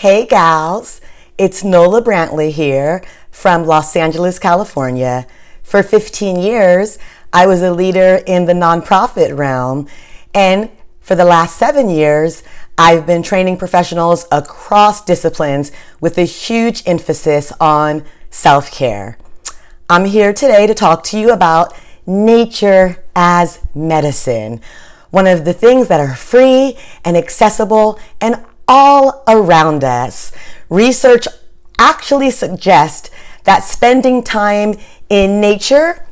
Hey gals, it's Nola Brantley here from Los Angeles, California. For 15 years, I was a leader in the nonprofit realm, and for the last 7 years, I've been training professionals across disciplines with a huge emphasis on self-care. I'm here today to talk to you about nature as medicine, one of the things that are free and accessible and all around us. Research actually suggests that spending time in nature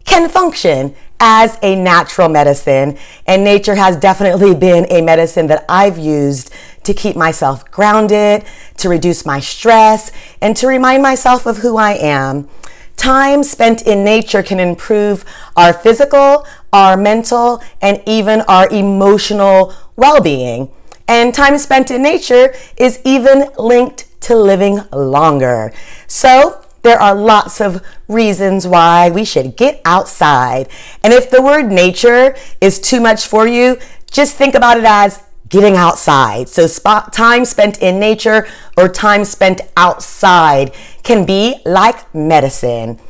can function as a natural medicine, and nature has definitely been a medicine that I've used to keep myself grounded, to reduce my stress, and to remind myself of who I am. Time spent in nature can improve our physical, our mental, and even our emotional well-being. And time spent in nature is even linked to living longer. So there are lots of reasons why we should get outside. And if the word nature is too much for you, just think about it as getting outside. So time spent in nature or time spent outside can be like medicine.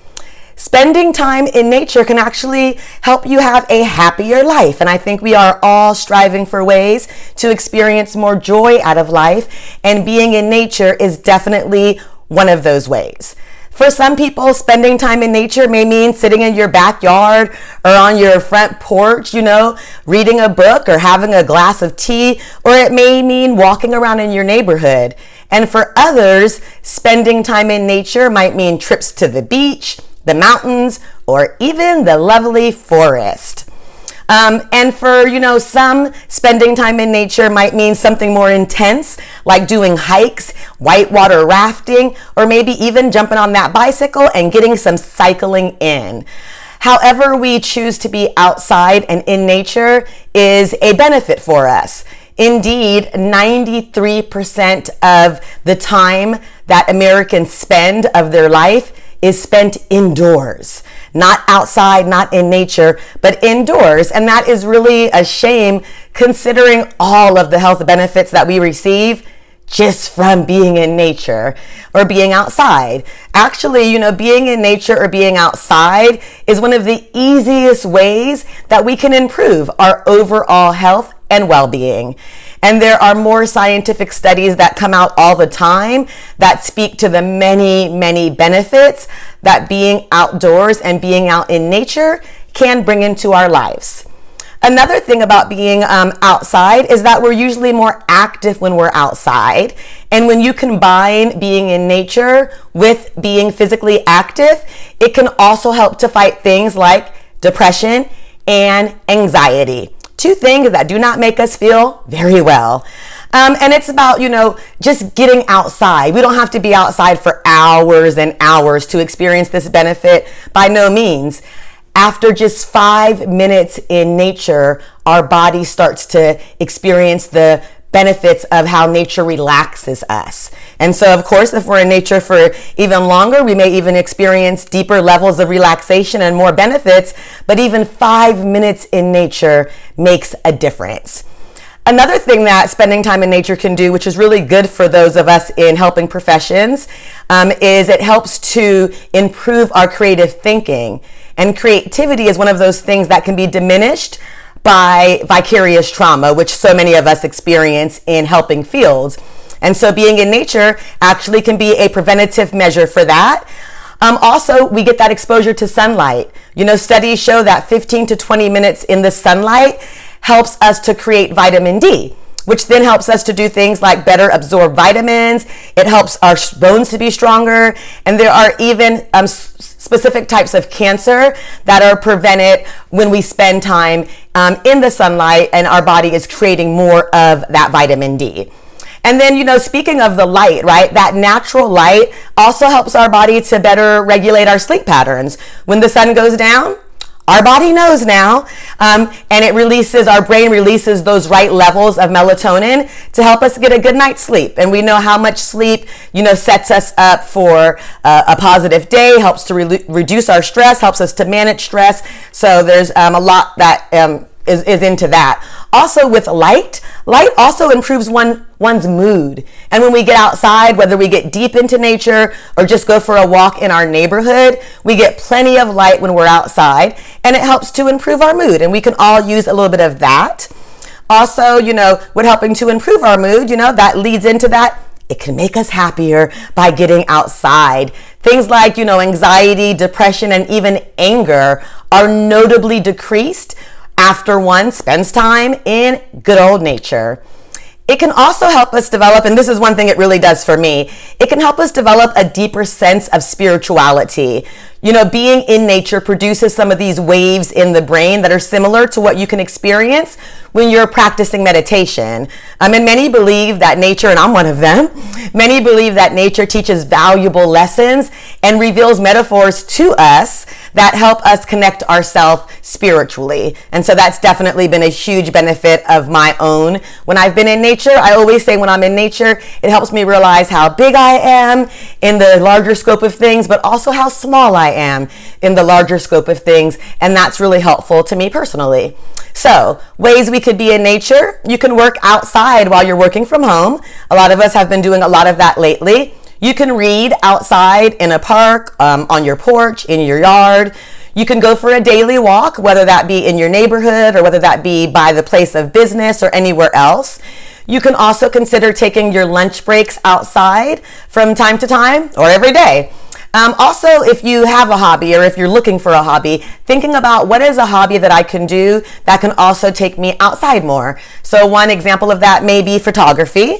Spending time in nature can actually help you have a happier life. And I think we are all striving for ways to experience more joy out of life. And being in nature is definitely one of those ways. For some people, spending time in nature may mean sitting in your backyard or on your front porch, reading a book or having a glass of tea, or it may mean walking around in your neighborhood. And for others, spending time in nature might mean trips to the beach, the mountains, or even the lovely forest. And for, some, spending time in nature might mean something more intense, like doing hikes, whitewater rafting, or maybe even jumping on that bicycle and getting some cycling in. However we choose to be outside and in nature is a benefit for us. Indeed, 93% of the time that Americans spend of their life is spent indoors, not outside, not in nature, but indoors. And that is really a shame considering all of the health benefits that we receive just from being in nature or being outside. Actually, being in nature or being outside is one of the easiest ways that we can improve our overall health and well-being. And there are more scientific studies that come out all the time that speak to the many, many benefits that being outdoors and being out in nature can bring into our lives. Another thing about being outside is that we're usually more active when we're outside. And when you combine being in nature with being physically active, it can also help to fight things like depression and anxiety. Two things that do not make us feel very well. And it's about, just getting outside. We don't have to be outside for hours and hours to experience this benefit. By no means. After just 5 minutes in nature, our body starts to experience the benefits of how nature relaxes us. And so, of course, if we're in nature for even longer, we may even experience deeper levels of relaxation and more benefits, but even 5 minutes in nature makes a difference. Another thing that spending time in nature can do, which is really good for those of us in helping professions, is it helps to improve our creative thinking. And creativity is one of those things that can be diminished by vicarious trauma, which so many of us experience in helping fields. And so being in nature actually can be a preventative measure for that. Also, we get that exposure to sunlight. Studies show that 15 to 20 minutes in the sunlight helps us to create vitamin D, which then helps us to do things like better absorb vitamins. It helps our bones to be stronger. And there are even specific types of cancer that are prevented when we spend time in the sunlight and our body is creating more of that vitamin D. And then, speaking of the light, right, that natural light also helps our body to better regulate our sleep patterns. When the sun goes down, our body knows now, and our brain releases those right levels of melatonin to help us get a good night's sleep. And we know how much sleep, sets us up for a positive day, helps to reduce our stress, helps us to manage stress. So there's a lot that is into that. Also with light also improves one's mood. And when we get outside, whether we get deep into nature or just go for a walk in our neighborhood, we get plenty of light when we're outside, and it helps to improve our mood. And we can all use a little bit of that. Also, with helping to improve our mood, that leads into that. It can make us happier by getting outside. Things like, anxiety, depression, and even anger are notably decreased after one spends time in good old nature. It can also help us develop, and this is one thing it really does for me, it can help us develop a deeper sense of spirituality. Being in nature produces some of these waves in the brain that are similar to what you can experience when you're practicing meditation. And many believe that nature, and I'm one of them, many believe that nature teaches valuable lessons and reveals metaphors to us that help us connect ourselves spiritually. And so that's definitely been a huge benefit of my own. When I've been in nature, I always say when I'm in nature, it helps me realize how big I am in the larger scope of things, but also how small I am in the larger scope of things. And that's really helpful to me personally. So, ways we could be in nature. You can work outside while you're working from home. A lot of us have been doing a lot of that lately. You can read outside in a park, on your porch, in your yard. You can go for a daily walk, whether that be in your neighborhood or whether that be by the place of business or anywhere else. You can also consider taking your lunch breaks outside from time to time or every day. Also, if you have a hobby or if you're looking for a hobby, thinking about what is a hobby that I can do that can also take me outside more. So one example of that may be photography.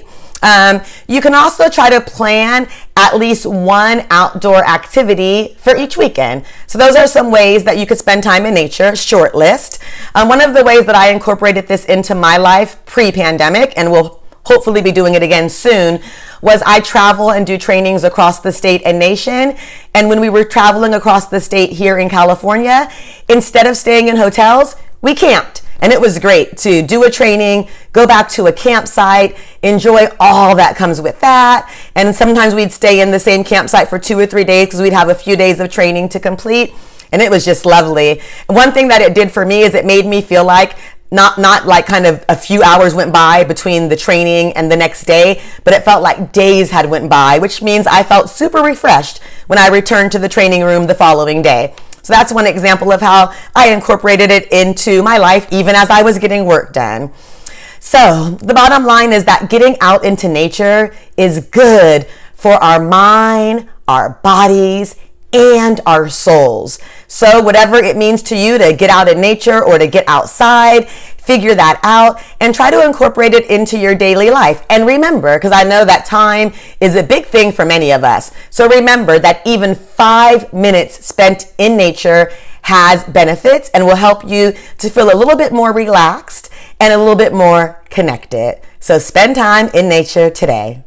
You can also try to plan at least one outdoor activity for each weekend. So those are some ways that you could spend time in nature, short list. One of the ways that I incorporated this into my life pre-pandemic, and will hopefully be doing it again soon, was I travel and do trainings across the state and nation. And when we were traveling across the state here in California, instead of staying in hotels, we camped. And it was great to do a training, go back to a campsite, enjoy all that comes with that. And sometimes we'd stay in the same campsite for 2 or 3 days because we'd have a few days of training to complete. And it was just lovely. One thing that it did for me is it made me feel like not like kind of a few hours went by between the training and the next day, but it felt like days had went by, which means I felt super refreshed when I returned to the training room the following day. So that's one example of how I incorporated it into my life, even as I was getting work done. So the bottom line is that getting out into nature is good for our mind, our bodies, and our souls. So whatever it means to you to get out in nature or to get outside, figure that out and try to incorporate it into your daily life. And remember, because I know that time is a big thing for many of us. So remember that even 5 minutes spent in nature has benefits and will help you to feel a little bit more relaxed and a little bit more connected. So spend time in nature today.